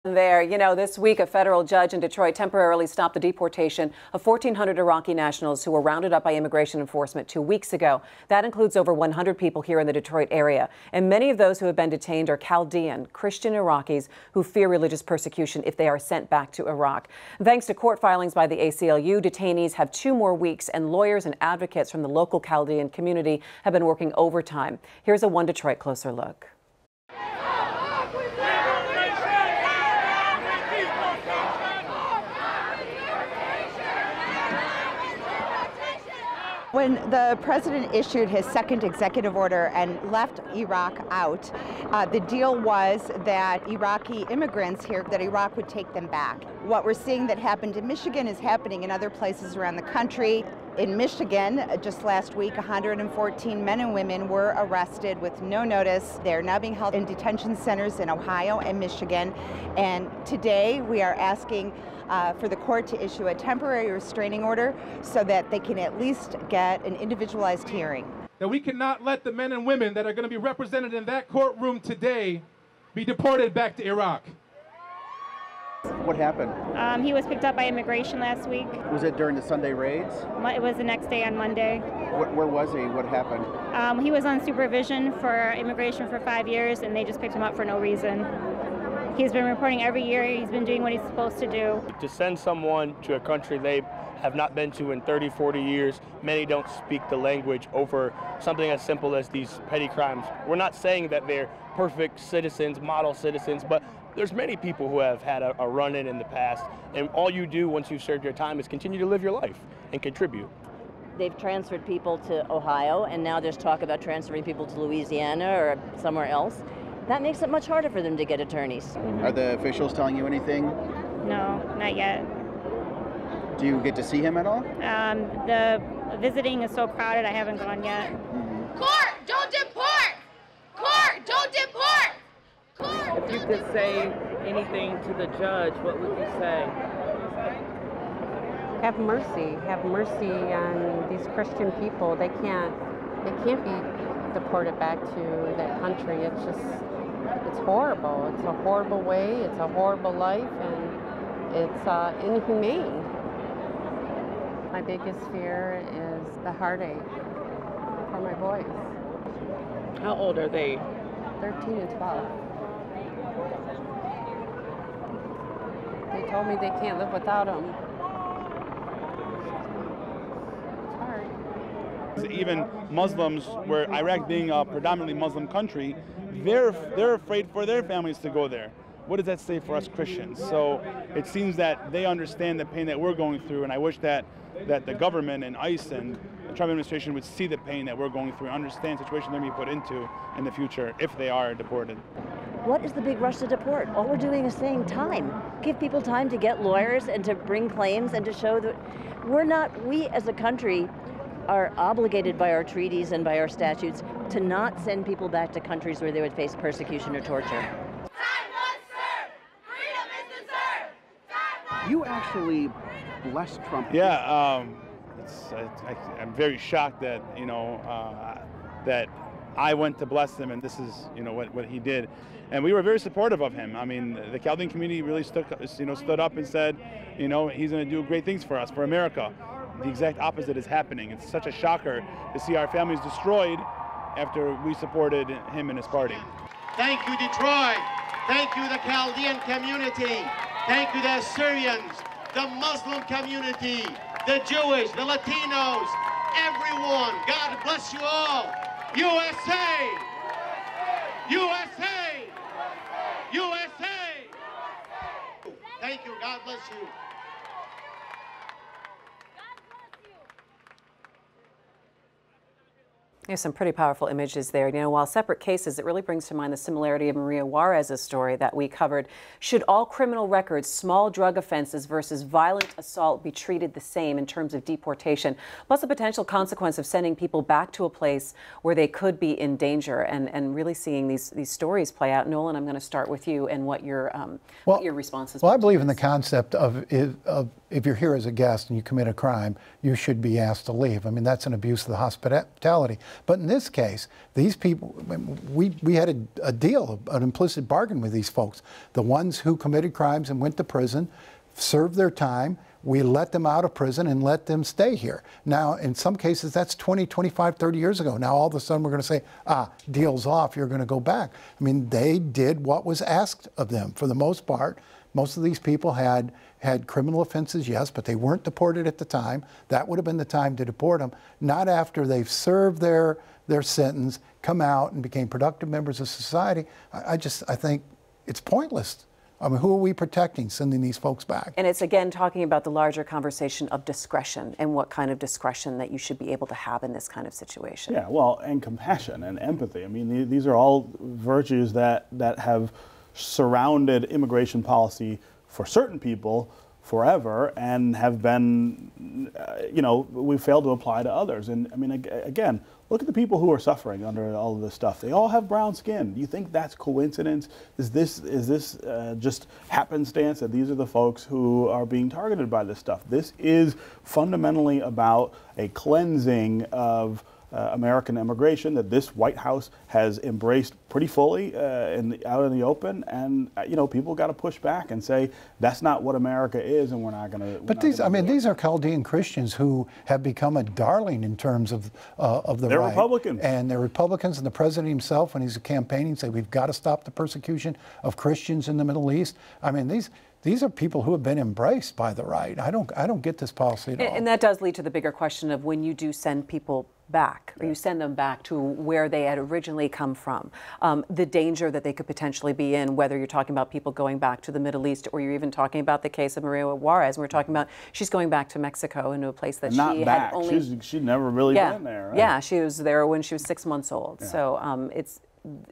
There, this week a federal judge in Detroit temporarily stopped the deportation of 1,400 Iraqi nationals who were rounded up by immigration enforcement 2 weeks ago. That includes over 100 people here in the Detroit area. And many of those who have been detained are Chaldean, Christian Iraqis who fear religious persecution if they are sent back to Iraq. Thanks to court filings by the ACLU, detainees have 2 more weeks, and lawyers and advocates from the local Chaldean community have been working overtime. Here's a One Detroit closer look. When the president issued his second executive order and left Iraq out, the deal was that Iraqi immigrants here, that Iraq would take them back. What we're seeing that happened in Michigan is happening in other places around the country. In Michigan, just last week, 114 men and women were arrested with no notice. They're now being held in detention centers in Ohio and Michigan. And today we are asking for the court to issue a temporary restraining order so that they can at least get an individualized hearing. That we cannot let the men and women that are going to be represented in that courtroom today be deported back to Iraq. What happened? He was picked up by immigration last week. Was it during the Sunday raids? It was the next day on Monday. Where was he? What happened? He was on supervision for immigration for 5 years, and they just picked him up for no reason. He's been reporting every year. He's been doing what he's supposed to do. To send someone to a country they have not been to in 30, 40 years, many don't speak the language, over something as simple as these petty crimes. We're not saying that they're perfect citizens, model citizens, but there's many people who have had a run-in in the past, and all you do once you've served your time is continue to live your life and contribute. They've transferred people to Ohio, and now there's talk about transferring people to Louisiana or somewhere else. That makes it much harder for them to get attorneys. Mm-hmm. Are the officials telling you anything? No, not yet. Do you get to see him at all? The visiting is so crowded, I haven't gone yet. Mm-hmm. Court, don't deport! Court, don't deport! Court, if you could say anything to the judge, what would you say? Have mercy on these Christian people. They can't be deported back to that country. It's horrible. It's a horrible way. It's a horrible life, and it's inhumane. My biggest fear is the heartache for my boys. How old are they? 13 and 12. They told me they can't live without them. It's hard. Even Muslims, where Iraq being a predominantly Muslim country, they're afraid for their families to go there. What does that say for us Christians? So it seems that they understand the pain that we're going through, and I wish that the government and ICE and the Trump administration would see the pain that we're going through and understand the situation they're going to be put into in the future if they are deported. What is the big rush to deport? All we're doing is saying time. Give people time to get lawyers and to bring claims and to show that we as a country are obligated by our treaties and by our statutes to not send people back to countries where they would face persecution or torture. You actually blessed Trump. Yeah, I'm very shocked that that I went to bless him, and this is what he did, and we were very supportive of him. I mean, the Chaldean community really stood up and said, he's going to do great things for us, for America. The exact opposite is happening. It's such a shocker to see our families destroyed after we supported him and his party. Thank you, Detroit. Thank you, the Chaldean community. Thank you, the Assyrians, the Muslim community, the Jewish, the Latinos, everyone. God bless you all. USA! USA! USA! Thank you. God bless you. There's some pretty powerful images there. While separate cases, it really brings to mind the similarity of Maria Juarez's story that we covered. Should all criminal records, small drug offenses versus violent assault, be treated the same in terms of deportation, plus the potential consequence of sending people back to a place where they could be in danger, and really seeing these stories play out? Nolan, I'm going to start with you and what your response is. Well, I believe in the concept of if you're here as a guest and you commit a crime, you should be asked to leave. I mean, that's an abuse of the hospitality. But in this case, these people, we had a deal, an implicit bargain with these folks. The ones who committed crimes and went to prison, served their time, we let them out of prison and let them stay here. Now, in some cases, that's 20, 25, 30 years ago. Now, all of a sudden, we're going to say, deal's off, you're going to go back. I mean, they did what was asked of them for the most part. Most of these people had criminal offenses, yes, but they weren't deported at the time. That would have been the time to deport them, not after they've served their sentence, come out and became productive members of society. I think it's pointless. I mean, who are we protecting sending these folks back? And it's again talking about the larger conversation of discretion and what kind of discretion that you should be able to have in this kind of situation. Yeah, well, and compassion and empathy. I mean, these are all virtues that have surrounded immigration policy for certain people forever and have been, we failed to apply to others. And I mean, again, look at the people who are suffering under all of this stuff. They all have brown skin. Do you think that's coincidence? Is this just happenstance that these are the folks who are being targeted by this stuff? This is fundamentally about a cleansing of American immigration that this White House has embraced pretty fully out in the open, and people got to push back and say that's not what America is, and we're not going to. But these are Chaldean Christians who have become a darling in terms of the they're right. Republicans, and they're Republicans, and the president himself, when he's campaigning, say we've got to stop the persecution of Christians in the Middle East. I mean These are people who have been embraced by the right. I don't get this policy at all. And that does lead to the bigger question of when you do send people back, or you send them back to where they had originally come from, the danger that they could potentially be in, whether you're talking about people going back to the Middle East, or you're even talking about the case of Maria Juarez. We're talking about she's going back to Mexico, into a place that she had only... She'd never really been there, right? Yeah, she was there when she was 6 months old. Yeah. So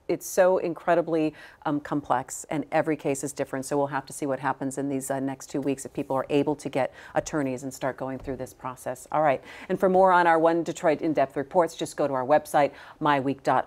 it's so incredibly complex, and every case is different. So we'll have to see what happens in these next 2 weeks if people are able to get attorneys and start going through this process. All right. And for more on our One Detroit in-depth reports, just go to our website, MiWeek.org.